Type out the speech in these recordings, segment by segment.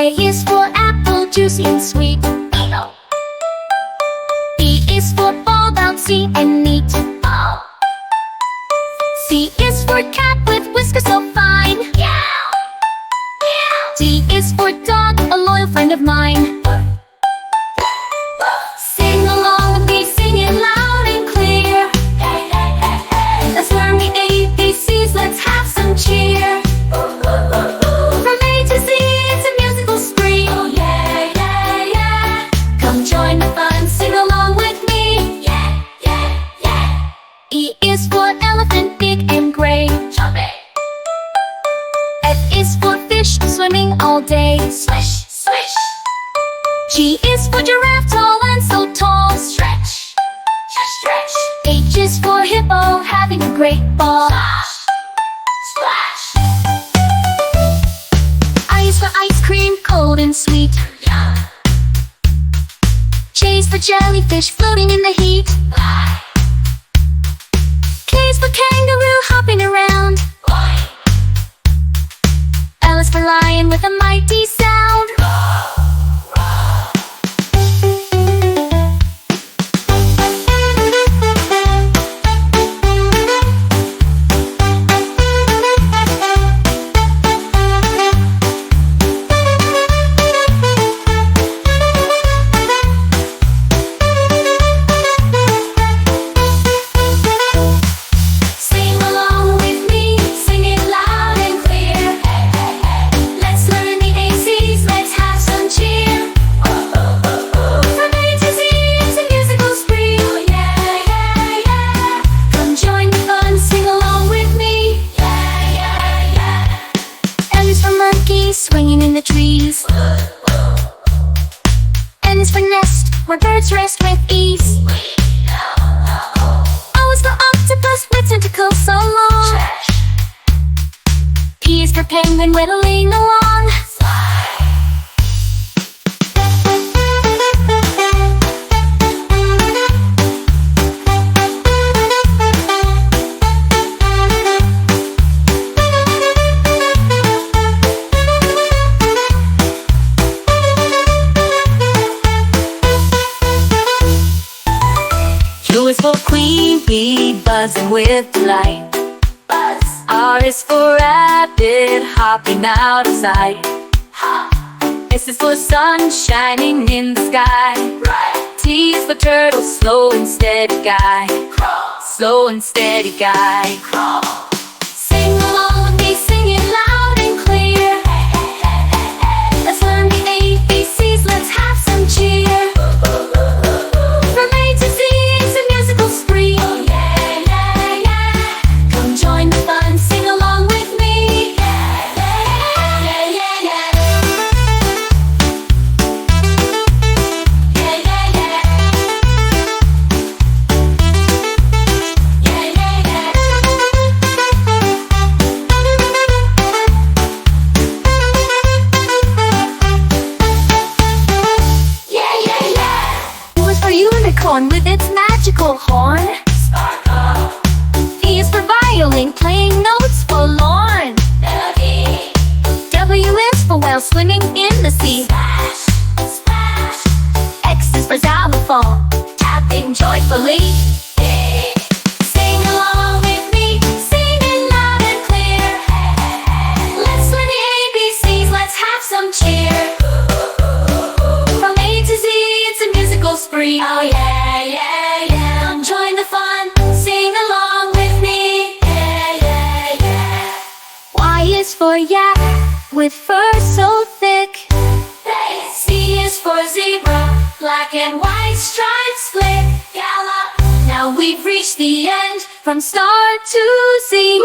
A is for apple, juicy and sweet. B is for ball, bouncy and neat. C is for cat with whiskers so fine. D is for dog, a loyal friend of mine. Sing along with me, sing it loud and clear. Let's learn the ABCs, let's have some cheer. From A to Z, it's a musical spree. Oh yeah, yeah, yeah. Come join the fun, sing along with me. Yeah, yeah, yeah. E is for elephant, big and gray. F is for fish, swimming all day. Swish, swish. G is for giraffe, tall and so tall. Stretch, stretch. H is for hippo, having a great ball. Splash, splash. I is for ice cream, cold and sweet. Yum. J is for jellyfish, floating in the heat. Fly. K is for kangaroo, hopping around. Boing. L is for lion with a mighty sound. Swinging in the trees. N is for nest, where birds rest with ease. O is for octopus, with tentacles so long. P is for penguin, whittling along. U is for queen bee, buzzing with delight. Buzz. R is for rabbit, hopping out of sight. Hop. S is for sun, shining in the sky. Right. T is for turtle, slow and steady guy. Crawl. Slow and steady guy. Crawl. Sing along with me, sing it loud and clear. Let's learn the ABCs, let's have some cheer. Unicorn with its magical horn. Sparkle. V is for violin, playing notes forlorn. Melody. W is for whale, swimming in the sea. Splash, splash. X is for xylophone, tapping joyfully. Sing along with me, sing it loud and clear. Let's learn the ABCs, let's have some cheer. From A to Z, it's a musical spree. Oh yeah, yeah, yeah. Come join the fun, sing along with me. Yeah, yeah, yeah. Y is for yak, with fur so thick. Z is for zebra, black and white stripes flick. Gallop. Now we've reached the end, from start to Z.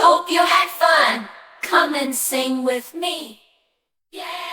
Hope you had fun. Come and sing with me. Yeah.